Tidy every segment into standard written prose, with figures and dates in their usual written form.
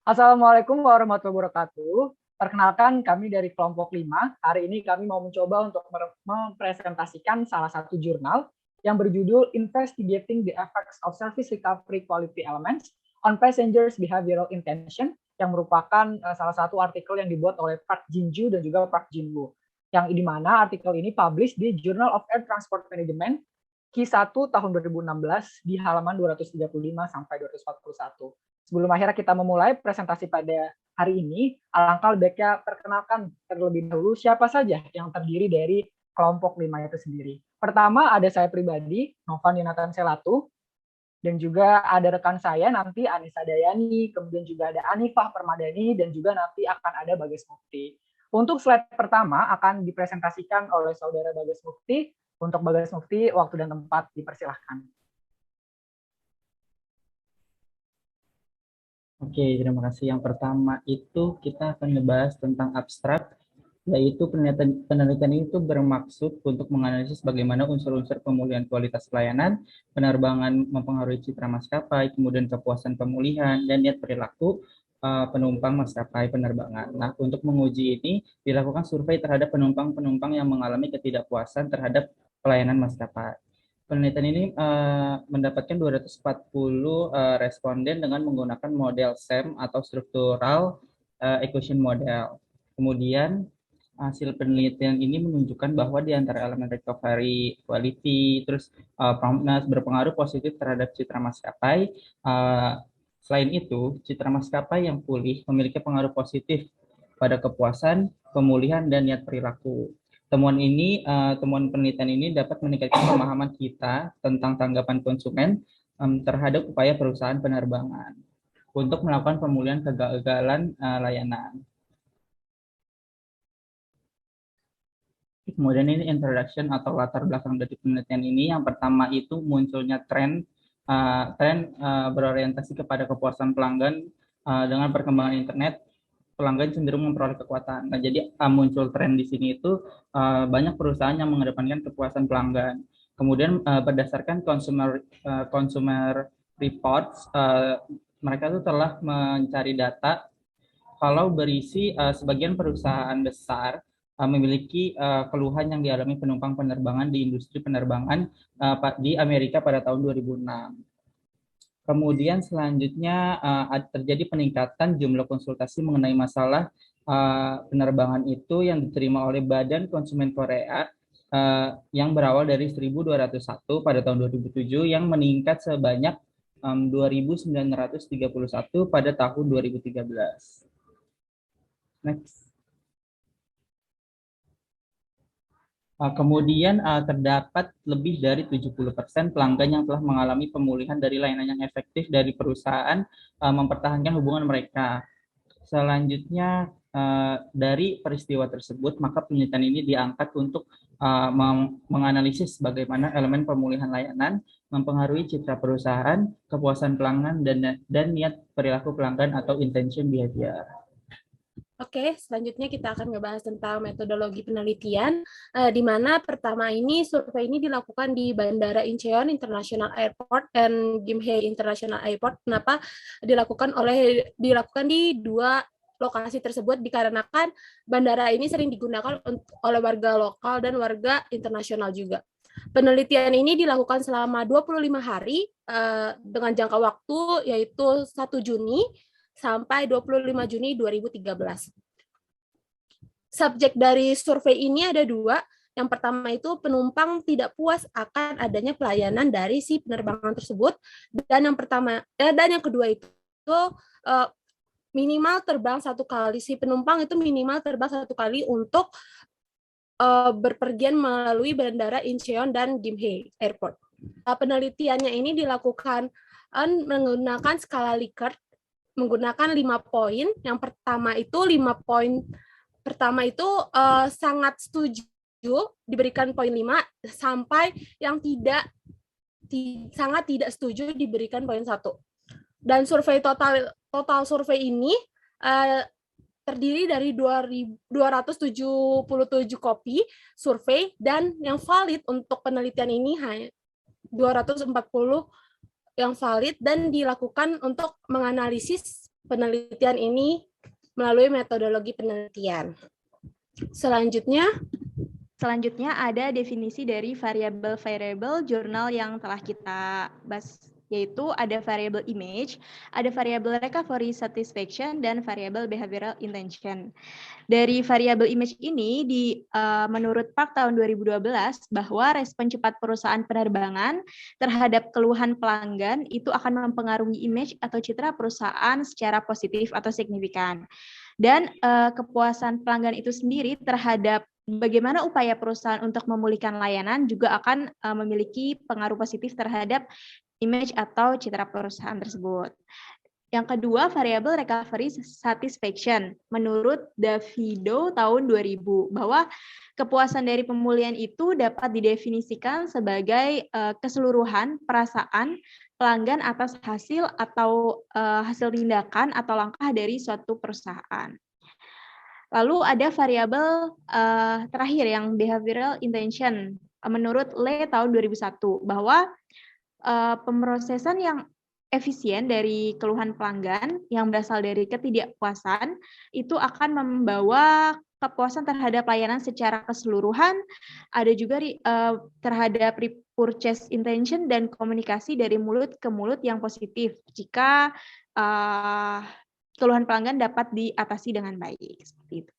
Assalamualaikum warahmatullahi wabarakatuh. Perkenalkan, kami dari kelompok 5. Hari ini kami mau mencoba untuk mempresentasikan salah satu jurnal yang berjudul Investigating the Effects of Service Recovery Quality Elements on Passengers Behavioral Intention, yang merupakan salah satu artikel yang dibuat oleh Park Jinju dan juga Park Jinwoo. Yang di mana artikel ini publish di Journal of Air Transport Management Q1 tahun 2016 di halaman 235 sampai 241. Sebelum akhirnya kita memulai presentasi pada hari ini, alangkah baiknya perkenalkan terlebih dahulu siapa saja yang terdiri dari kelompok 5 itu sendiri. Pertama ada saya pribadi, Novan Yonatan Selatu, dan juga ada rekan saya nanti Anissa Dayani, kemudian juga ada Anifah Permadani, dan juga nanti akan ada Bagas Mufti. Untuk slide pertama akan dipresentasikan oleh saudara Bagas Mufti. Untuk Bagas Mufti, waktu dan tempat dipersilahkan. Oke, terima kasih. Yang pertama itu kita akan membahas tentang abstrak, yaitu penelitian itu bermaksud untuk menganalisis bagaimana unsur-unsur pemulihan kualitas pelayanan, penerbangan mempengaruhi citra maskapai, kemudian kepuasan pemulihan, dan niat perilaku penumpang maskapai penerbangan. Nah, untuk menguji ini, dilakukan survei terhadap penumpang-penumpang yang mengalami ketidakpuasan terhadap pelayanan maskapai. Penelitian ini mendapatkan 240 responden dengan menggunakan model SEM atau Structural Equation Model. Kemudian hasil penelitian ini menunjukkan bahwa di antara elemen recovery quality, terus promptness berpengaruh positif terhadap citra maskapai. Selain itu, citra maskapai yang pulih memiliki pengaruh positif pada kepuasan, pemulihan, dan niat perilaku. Temuan penelitian ini dapat meningkatkan pemahaman kita tentang tanggapan konsumen terhadap upaya perusahaan penerbangan untuk melakukan pemulihan kegagalan layanan. Kemudian ini introduction atau latar belakang dari penelitian ini. Yang pertama itu munculnya tren berorientasi kepada kepuasan pelanggan dengan perkembangan internet. Pelanggan cenderung memperoleh kekuatan. Nah, jadi muncul tren di sini itu banyak perusahaan yang mengedepankan kepuasan pelanggan. Kemudian berdasarkan consumer reports, mereka itu telah mencari data kalau berisi sebagian perusahaan besar memiliki keluhan yang dialami penumpang penerbangan di industri penerbangan di Amerika pada tahun 2006. Kemudian selanjutnya terjadi peningkatan jumlah konsultasi mengenai masalah penerbangan itu yang diterima oleh Badan Konsumen Korea yang berawal dari 1201 pada tahun 2007 yang meningkat sebanyak 2.931 pada tahun 2013. Next. Kemudian terdapat lebih dari 70% pelanggan yang telah mengalami pemulihan dari layanan yang efektif dari perusahaan mempertahankan hubungan mereka. Selanjutnya dari peristiwa tersebut, maka penelitian ini diangkat untuk menganalisis bagaimana elemen pemulihan layanan mempengaruhi citra perusahaan, kepuasan pelanggan, dan niat perilaku pelanggan atau intention behavior. Oke, selanjutnya kita akan membahas tentang metodologi penelitian, di mana pertama ini survei ini dilakukan di Bandara Incheon International Airport dan Gimhae International Airport. Kenapa dilakukan di dua lokasi tersebut? Dikarenakan bandara ini sering digunakan oleh warga lokal dan warga internasional juga. Penelitian ini dilakukan selama 25 hari dengan jangka waktu yaitu 1 Juni sampai 25 Juni 2013. Subjek dari survei ini ada 2. Yang pertama itu penumpang tidak puas akan adanya pelayanan dari si penerbangan tersebut, dan yang kedua itu minimal terbang 1 kali. Si penumpang itu minimal terbang 1 kali untuk berpergian melalui Bandara Incheon dan Gimhae Airport. Penelitiannya ini dilakukan menggunakan skala Likert menggunakan 5 poin. Yang pertama itu 5 poin pertama itu sangat setuju diberikan poin 5 sampai yang sangat tidak setuju diberikan poin 1. Dan survei total survei ini terdiri dari 277 kopi survei, dan yang valid untuk penelitian ini hanya 240 yang valid dan dilakukan untuk menganalisis penelitian ini melalui metodologi penelitian. Selanjutnya ada definisi dari variabel jurnal yang telah kita bahas, yaitu ada variabel image, ada variabel recovery satisfaction, dan variabel behavioral intention. Dari variabel image ini, menurut Park tahun 2012, bahwa respon cepat perusahaan penerbangan terhadap keluhan pelanggan itu akan mempengaruhi image atau citra perusahaan secara positif atau signifikan. Dan kepuasan pelanggan itu sendiri terhadap bagaimana upaya perusahaan untuk memulihkan layanan juga akan memiliki pengaruh positif terhadap image atau citra perusahaan tersebut. Yang kedua, variabel recovery satisfaction. Menurut Davido tahun 2000, bahwa kepuasan dari pemulihan itu dapat didefinisikan sebagai keseluruhan perasaan pelanggan atas hasil atau hasil tindakan atau langkah dari suatu perusahaan. Lalu ada variabel terakhir yang behavioral intention. Menurut Le tahun 2001, bahwa pemrosesan yang efisien dari keluhan pelanggan yang berasal dari ketidakpuasan itu akan membawa kepuasan terhadap layanan secara keseluruhan, ada juga terhadap repurchase intention dan komunikasi dari mulut ke mulut yang positif jika keluhan pelanggan dapat diatasi dengan baik. Seperti itu.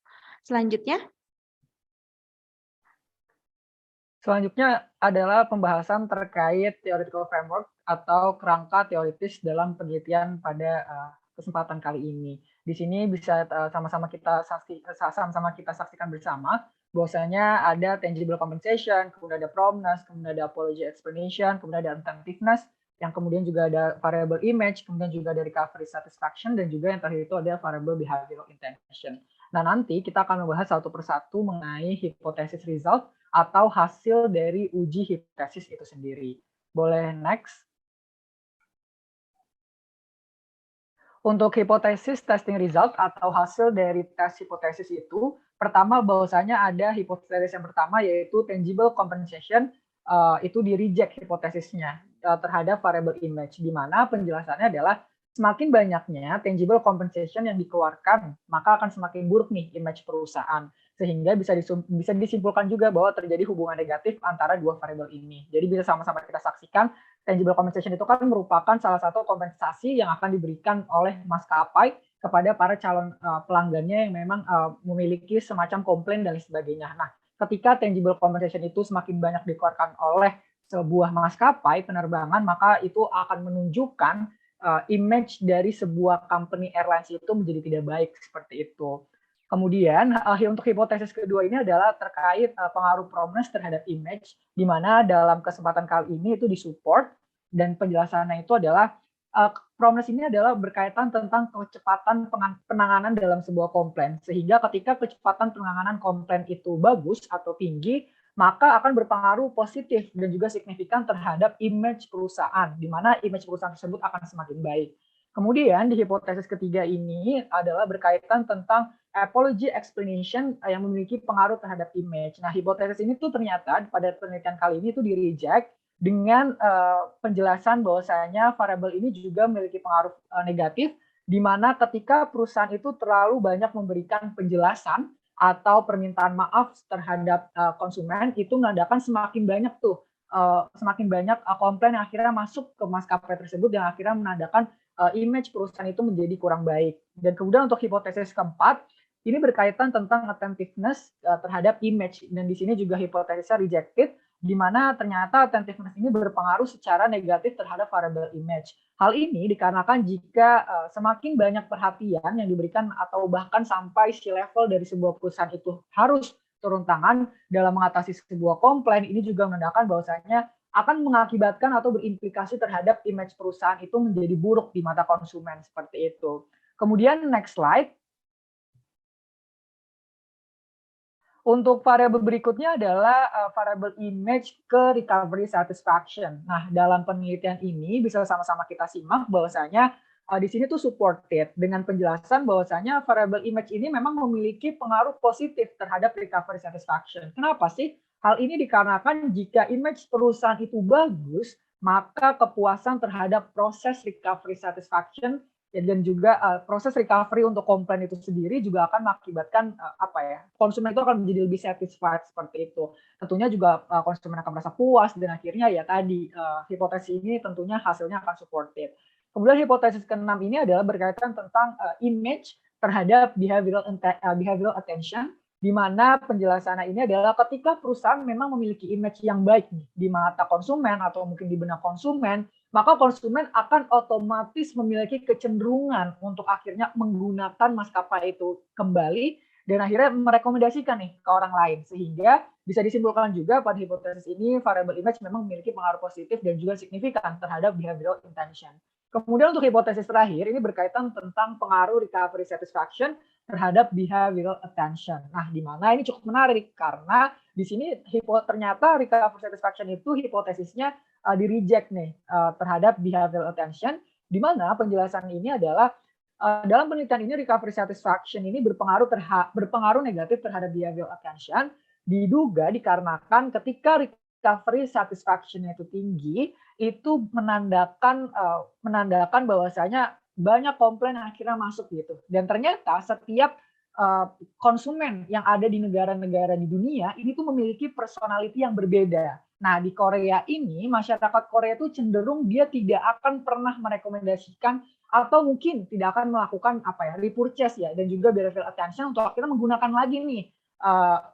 Selanjutnya adalah pembahasan terkait theoretical framework atau kerangka teoritis dalam penelitian pada kesempatan kali ini. Di sini bisa sama-sama kita saksikan bersama bahwasanya ada tangible compensation, kemudian ada promptness, kemudian ada apology explanation, kemudian ada attentiveness, yang kemudian juga ada variable image, kemudian juga ada recovery satisfaction, dan juga yang terakhir itu ada variable behavioral intention. Nah, nanti kita akan membahas satu persatu mengenai hipotesis result atau hasil dari uji hipotesis itu sendiri. Boleh next? Untuk hipotesis testing result atau hasil dari tes hipotesis itu, pertama bahwasanya ada hipotesis yang pertama yaitu tangible compensation, itu di reject hipotesisnya terhadap variable image, di mana penjelasannya adalah semakin banyaknya tangible compensation yang dikeluarkan, maka akan semakin buruk nih image perusahaan. Sehingga bisa disimpulkan juga bahwa terjadi hubungan negatif antara dua variabel ini. Jadi bisa sama-sama kita saksikan, tangible compensation itu kan merupakan salah satu kompensasi yang akan diberikan oleh maskapai kepada para calon pelanggannya yang memang memiliki semacam komplain dan sebagainya. Nah, ketika tangible compensation itu semakin banyak dikeluarkan oleh sebuah maskapai penerbangan, maka itu akan menunjukkan image dari sebuah company airlines itu menjadi tidak baik seperti itu. Kemudian untuk hipotesis kedua ini adalah terkait pengaruh promptness terhadap image, di mana dalam kesempatan kali ini itu disupport, dan penjelasannya itu adalah promptness ini adalah berkaitan tentang kecepatan penanganan dalam sebuah komplain, sehingga ketika kecepatan penanganan komplain itu bagus atau tinggi, maka akan berpengaruh positif dan juga signifikan terhadap image perusahaan, di mana image perusahaan tersebut akan semakin baik. Kemudian di hipotesis ketiga ini adalah berkaitan tentang apology explanation yang memiliki pengaruh terhadap image. Nah, hipotesis ini tuh ternyata pada penelitian kali ini tuh di-reject dengan penjelasan bahwasanya variabel ini juga memiliki pengaruh negatif, di mana ketika perusahaan itu terlalu banyak memberikan penjelasan atau permintaan maaf terhadap konsumen, itu menandakan semakin banyak komplain yang akhirnya masuk ke maskapai tersebut, yang akhirnya menandakan image perusahaan itu menjadi kurang baik. Dan kemudian untuk hipotesis keempat, ini berkaitan tentang attentiveness terhadap image, dan di sini juga hipotesisnya rejected, di mana ternyata attentiveness ini berpengaruh secara negatif terhadap variable image. Hal ini dikarenakan jika semakin banyak perhatian yang diberikan atau bahkan sampai si level dari sebuah perusahaan itu harus turun tangan dalam mengatasi sebuah komplain, ini juga menandakan bahwasanya akan mengakibatkan atau berimplikasi terhadap image perusahaan itu menjadi buruk di mata konsumen, seperti itu. Kemudian next slide. Untuk variabel berikutnya adalah variabel image ke recovery satisfaction. Nah, dalam penelitian ini bisa sama-sama kita simak bahwasanya di sini tuh supported dengan penjelasan bahwasanya variabel image ini memang memiliki pengaruh positif terhadap recovery satisfaction. Kenapa sih? Hal ini dikarenakan jika image perusahaan itu bagus, maka kepuasan terhadap proses recovery satisfaction dan juga proses recovery untuk komplain itu sendiri juga akan mengakibatkan konsumen itu akan menjadi lebih satisfied seperti itu. Tentunya juga konsumen akan merasa puas dan akhirnya ya tadi hipotesis ini tentunya hasilnya akan supportive. Kemudian hipotesis keenam ini adalah berkaitan tentang image terhadap behavioral attention, di mana penjelasannya ini adalah ketika perusahaan memang memiliki image yang baik di mata konsumen atau mungkin di benak konsumen, maka konsumen akan otomatis memiliki kecenderungan untuk akhirnya menggunakan maskapai itu kembali dan akhirnya merekomendasikan nih ke orang lain. Sehingga bisa disimpulkan juga pada hipotesis ini variable image memang memiliki pengaruh positif dan juga signifikan terhadap behavioral intention. Kemudian untuk hipotesis terakhir ini berkaitan tentang pengaruh recovery satisfaction terhadap behavioral attention. Nah, di mana ini cukup menarik karena di sini ternyata recovery satisfaction itu hipotesisnya di reject nih terhadap behavioral attention, di mana penjelasan ini adalah dalam penelitian ini recovery satisfaction ini berpengaruh negatif terhadap behavioral attention, diduga dikarenakan ketika recovery satisfaction itu tinggi, itu menandakan bahwasanya banyak komplain yang akhirnya masuk gitu. Dan ternyata setiap konsumen yang ada di negara-negara di dunia ini tuh memiliki personality yang berbeda. Nah, di Korea ini, masyarakat Korea itu cenderung dia tidak akan pernah merekomendasikan atau mungkin tidak akan melakukan repurchase ya, dan juga behavioral attention untuk akhirnya menggunakan lagi nih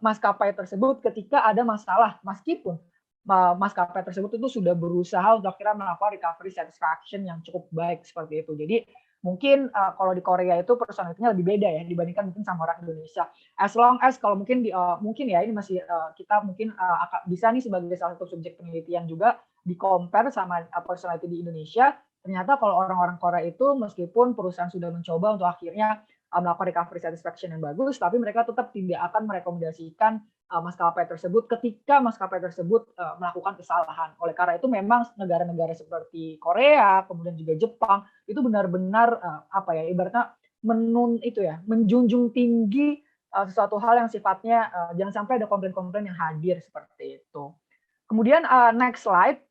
maskapai tersebut ketika ada masalah, meskipun maskapai tersebut itu sudah berusaha untuk akhirnya melakukan recovery satisfaction yang cukup baik seperti itu. Jadi mungkin kalau di Korea itu personalitinya lebih beda ya dibandingkan mungkin sama orang Indonesia. As long as kalau mungkin mungkin ya ini masih kita mungkin bisa nih sebagai salah satu subjek penelitian juga di compare sama personality di Indonesia. Ternyata kalau orang-orang Korea itu meskipun perusahaan sudah mencoba untuk akhirnya melakukan recovery satisfaction yang bagus, tapi mereka tetap tidak akan merekomendasikan maskapai tersebut ketika maskapai tersebut melakukan kesalahan. Oleh karena itu memang negara-negara seperti Korea, kemudian juga Jepang itu benar-benar ibaratnya menjunjung tinggi sesuatu hal yang sifatnya jangan sampai ada komplain-komplain yang hadir seperti itu. Kemudian next slide.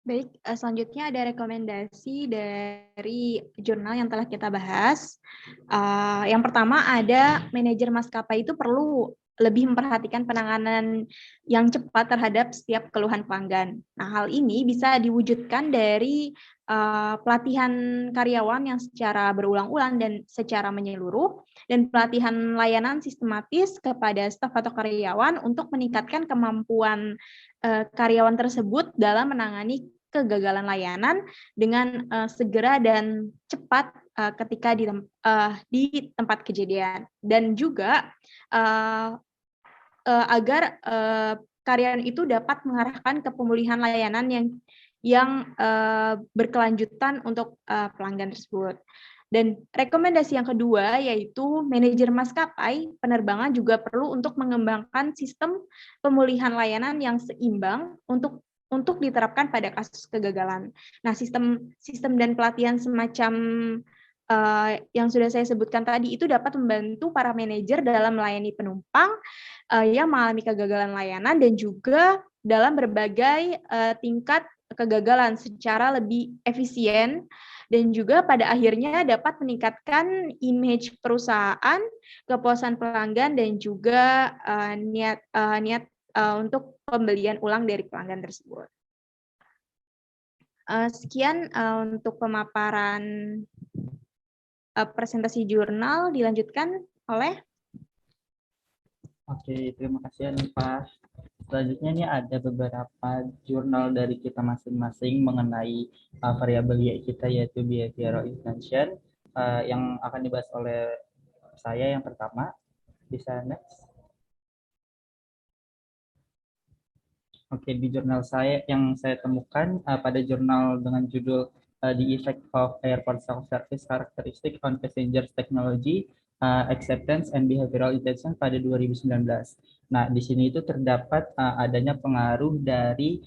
Baik, selanjutnya ada rekomendasi dari jurnal yang telah kita bahas. Yang pertama ada manajer maskapai itu perlu lebih memperhatikan penanganan yang cepat terhadap setiap keluhan pelanggan. Nah, hal ini bisa diwujudkan dari pelatihan karyawan yang secara berulang-ulang dan secara menyeluruh, dan pelatihan layanan sistematis kepada staf atau karyawan untuk meningkatkan kemampuan karyawan tersebut dalam menangani kegagalan layanan dengan segera dan cepat ketika di tempat kejadian, dan juga agar karyawan itu dapat mengarahkan ke pemulihan layanan yang berkelanjutan untuk pelanggan tersebut. Dan rekomendasi yang kedua yaitu manajer maskapai penerbangan juga perlu untuk mengembangkan sistem pemulihan layanan yang seimbang untuk diterapkan pada kasus kegagalan. Nah, sistem dan pelatihan semacam yang sudah saya sebutkan tadi itu dapat membantu para manajer dalam melayani penumpang yang mengalami kegagalan layanan dan juga dalam berbagai tingkat kegagalan secara lebih efisien, dan juga pada akhirnya dapat meningkatkan image perusahaan, kepuasan pelanggan, dan juga niat untuk pembelian ulang dari pelanggan tersebut. Sekian untuk pemaparan presentasi jurnal. Dilanjutkan oleh. Oke, terima kasih Anifah. Selanjutnya ini ada beberapa jurnal dari kita masing-masing mengenai variabel Y kita, yaitu behavioral intention, yang akan dibahas oleh saya yang pertama. Bisa next. Oke, di jurnal saya yang saya temukan pada jurnal dengan judul The Effect of Airport Self-Service Characteristic on Passengers Technology, Acceptance and Behavioral Intention pada 2019. Nah, di sini itu terdapat adanya pengaruh dari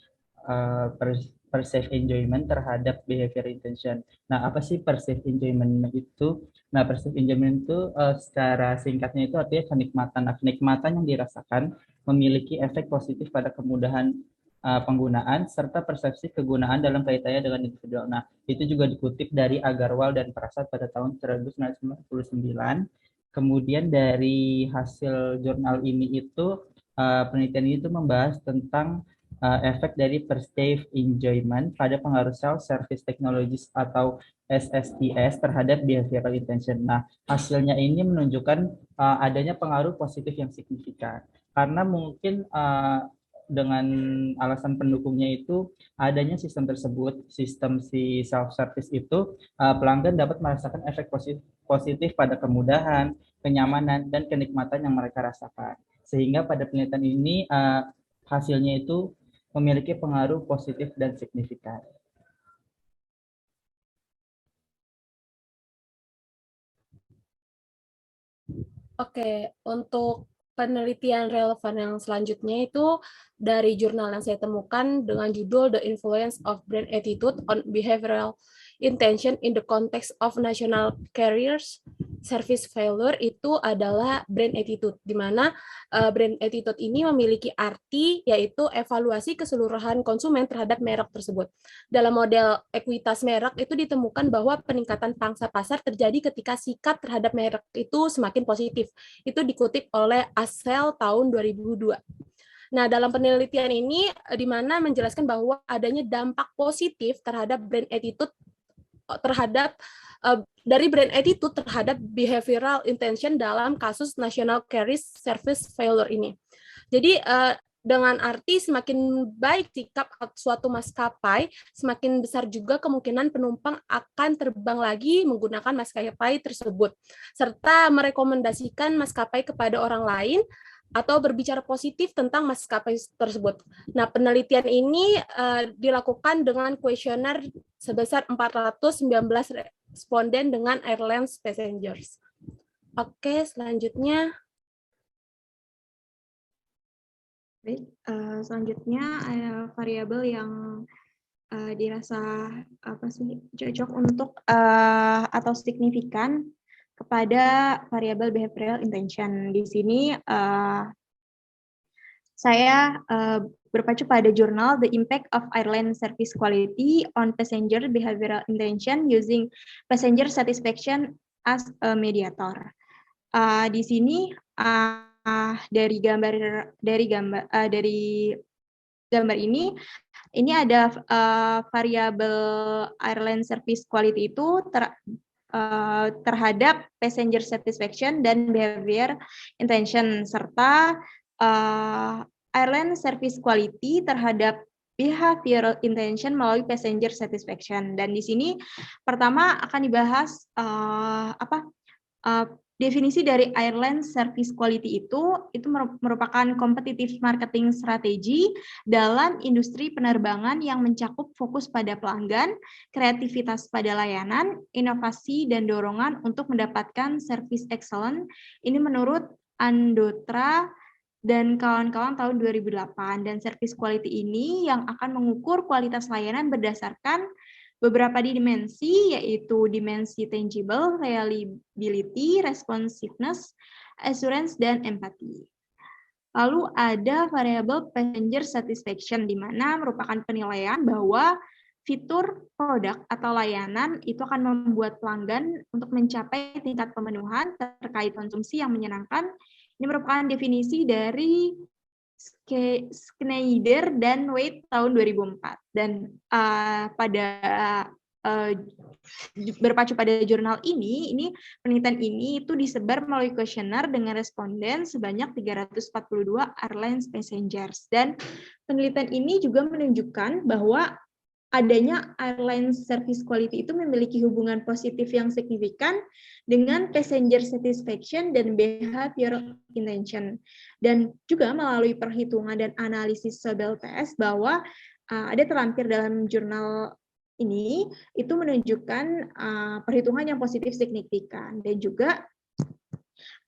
perceived enjoyment terhadap behavioral intention. Nah, apa sih perceived enjoyment itu? Nah, perceived enjoyment itu secara singkatnya itu artinya kenikmatan. Nah, kenikmatan yang dirasakan memiliki efek positif pada kemudahan penggunaan serta persepsi kegunaan dalam kaitannya dengan individual. Nah, itu juga dikutip dari Agarwal dan Prasad pada tahun 1999. Kemudian dari hasil jurnal ini itu penelitian itu membahas tentang efek dari perceived enjoyment pada pengaruh self-service technologies atau SSTS terhadap behavioral intention. Nah, hasilnya ini menunjukkan adanya pengaruh positif yang signifikan. Karena mungkin dengan alasan pendukungnya itu adanya sistem tersebut, sistem si self-service itu, pelanggan dapat merasakan efek positif pada kemudahan, kenyamanan, dan kenikmatan yang mereka rasakan. Sehingga pada penelitian ini hasilnya itu memiliki pengaruh positif dan signifikan. Oke, untuk penelitian relevan yang selanjutnya itu dari jurnal yang saya temukan dengan judul The Influence of Brand Attitude on Behavioral Intention in the Context of National Carriers Service Failure, itu adalah brand attitude, di mana brand attitude ini memiliki arti yaitu evaluasi keseluruhan konsumen terhadap merek tersebut. Dalam model ekuitas merek itu ditemukan bahwa peningkatan pangsa pasar terjadi ketika sikap terhadap merek itu semakin positif. Itu dikutip oleh Asel tahun 2002. Nah, dalam penelitian ini di mana menjelaskan bahwa adanya dampak positif terhadap brand attitude dari brand attitude terhadap behavioral intention dalam kasus National Carriers Service Failure ini. Jadi dengan arti semakin baik sikap suatu maskapai, semakin besar juga kemungkinan penumpang akan terbang lagi menggunakan maskapai tersebut, serta merekomendasikan maskapai kepada orang lain atau berbicara positif tentang maskapai tersebut. Nah, penelitian ini dilakukan dengan kuesioner sebesar 419 responden dengan airlines passengers. Oke, selanjutnya. Baik, selanjutnya variabel yang dirasa cocok untuk atau signifikan kepada variabel behavioral intention. Di sini saya berpacu pada jurnal The Impact of Airline Service Quality on Passenger Behavioral Intention Using Passenger Satisfaction as a Mediator. Di sini dari gambar ini ada variabel airline service quality itu terhadap passenger satisfaction dan behavior intention, serta airline service quality terhadap behavioral intention melalui passenger satisfaction. Dan di sini pertama akan dibahas definisi dari airline service quality itu merupakan competitive marketing strategy dalam industri penerbangan yang mencakup fokus pada pelanggan, kreativitas pada layanan, inovasi, dan dorongan untuk mendapatkan service excellent. Ini menurut Andotra dan kawan-kawan tahun 2008. Dan service quality ini yang akan mengukur kualitas layanan berdasarkan beberapa dimensi, yaitu dimensi tangible, reliability, responsiveness, assurance, dan empathy. Lalu ada variabel passenger satisfaction, di mana merupakan penilaian bahwa fitur, produk, atau layanan itu akan membuat pelanggan untuk mencapai tingkat pemenuhan terkait konsumsi yang menyenangkan. Ini merupakan definisi dari Schneider dan Wade tahun 2004. Dan berpacu pada jurnal ini penelitian ini itu disebar melalui kuesioner dengan responden sebanyak 342 airlines passengers. Dan penelitian ini juga menunjukkan bahwa adanya airline service quality itu memiliki hubungan positif yang signifikan dengan passenger satisfaction dan behavioral intention. Dan juga melalui perhitungan dan analisis Sobel test bahwa ada terlampir dalam jurnal ini itu menunjukkan perhitungan yang positif signifikan. Dan juga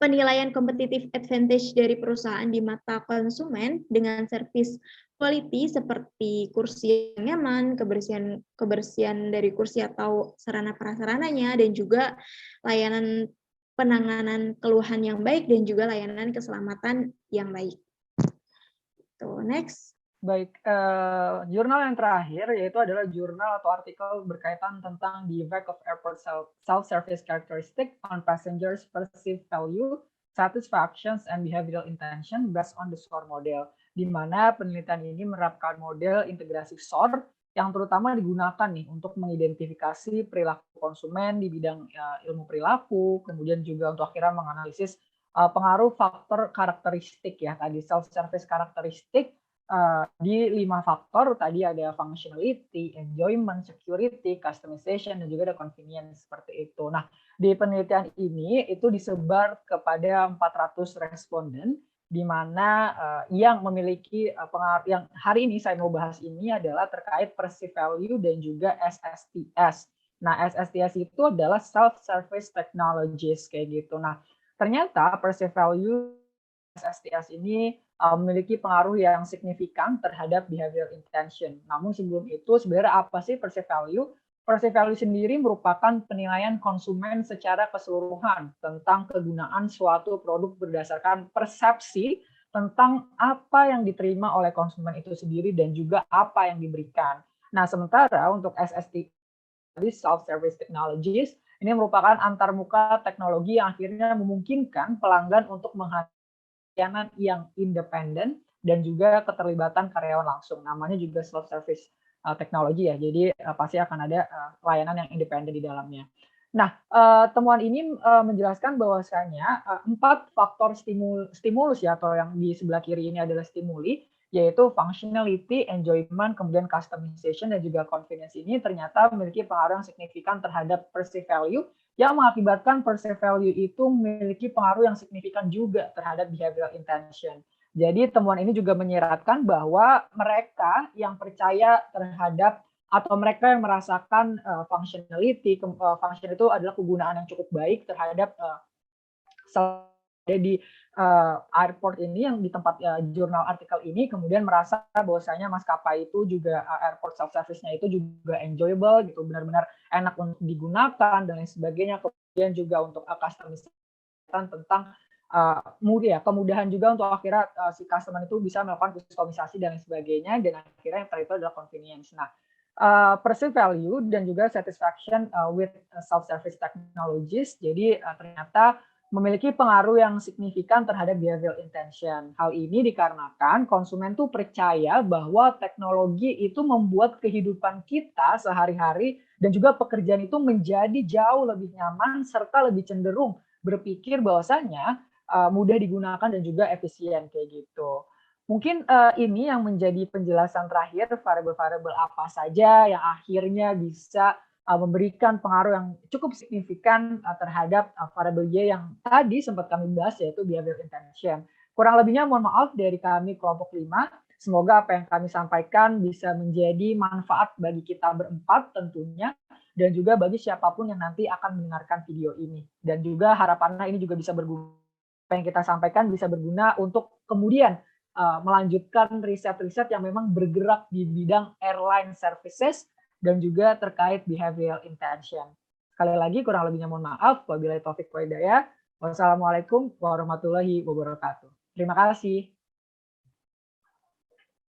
penilaian competitive advantage dari perusahaan di mata konsumen dengan service quality seperti kursi yang nyaman, kebersihan dari kursi atau sarana prasarananya, dan juga layanan penanganan keluhan yang baik dan juga layanan keselamatan yang baik. So, next. Baik, jurnal yang terakhir yaitu adalah jurnal atau artikel berkaitan tentang the effect of airport self-service characteristic on passengers' perceived value, satisfactions, and behavioral intention based on the SOAR model, di mana penelitian ini menerapkan model integrasi SOAR yang terutama digunakan nih untuk mengidentifikasi perilaku konsumen di bidang ilmu perilaku, kemudian juga untuk akhirnya menganalisis pengaruh faktor karakteristik ya tadi self-service karakteristik di 5 faktor tadi ada functionality, enjoyment, security, customization, dan juga ada convenience seperti itu. Nah, di penelitian ini itu disebar kepada 400 responden di mana yang memiliki pengaruh yang hari ini saya mau bahas ini adalah terkait perceived value dan juga SSTS. Nah, SSTS itu adalah self-service technologies kayak gitu. Nah, ternyata perceived value SSTS ini memiliki pengaruh yang signifikan terhadap behavior intention. Namun sebelum itu sebenarnya apa sih perceived value? Perceived value sendiri merupakan penilaian konsumen secara keseluruhan tentang kegunaan suatu produk berdasarkan persepsi tentang apa yang diterima oleh konsumen itu sendiri dan juga apa yang diberikan. Nah, sementara untuk SST, self-service technologies, ini merupakan antarmuka teknologi yang akhirnya memungkinkan pelanggan untuk pelayanan yang independen dan juga keterlibatan karyawan langsung. Namanya juga self-service teknologi ya, jadi pasti akan ada layanan yang independen di dalamnya. Nah, temuan ini menjelaskan bahwasanya 4 faktor stimulus ya, atau yang di sebelah kiri ini adalah stimuli, yaitu functionality, enjoyment, kemudian customization, dan juga convenience ini ternyata memiliki pengaruh yang signifikan terhadap perceived value yang mengakibatkan perceived value itu memiliki pengaruh yang signifikan juga terhadap behavioral intention. Jadi temuan ini juga menyiratkan bahwa mereka yang percaya terhadap atau mereka yang merasakan functionality, function itu adalah kegunaan yang cukup baik terhadap di airport ini yang di tempat jurnal artikel ini kemudian merasa bahwasanya maskapai itu juga airport self service-nya itu juga enjoyable gitu, benar-benar enak untuk digunakan dan lain sebagainya. Kemudian juga untuk customization tentang kemudahan juga untuk akhirnya si customer itu bisa melakukan kustomisasi dan lain sebagainya, dan akhirnya yang terakhir adalah convenience. Nah, perceived value dan juga satisfaction with self-service technologies. Jadi ternyata memiliki pengaruh yang signifikan terhadap behavioral intention. Hal ini dikarenakan konsumen tuh percaya bahwa teknologi itu membuat kehidupan kita sehari-hari dan juga pekerjaan itu menjadi jauh lebih nyaman serta lebih cenderung berpikir bahwasanya mudah digunakan dan juga efisien kayak gitu. Mungkin ini yang menjadi penjelasan terakhir variabel-variabel apa saja yang akhirnya bisa memberikan pengaruh yang cukup signifikan terhadap variabel Y yang tadi sempat kami bahas, yaitu behavior intention. Kurang lebihnya mohon maaf dari kami kelompok 5. Semoga apa yang kami sampaikan bisa menjadi manfaat bagi kita berempat tentunya, dan juga bagi siapapun yang nanti akan mendengarkan video ini. Dan juga harapannya ini juga bisa berguna, apa yang kita sampaikan bisa berguna untuk kemudian melanjutkan riset-riset yang memang bergerak di bidang airline services dan juga terkait behavioral intention. Sekali lagi kurang lebihnya mohon maaf. Wabillahi taufik wa hidayah. Wassalamualaikum warahmatullahi wabarakatuh. Terima kasih.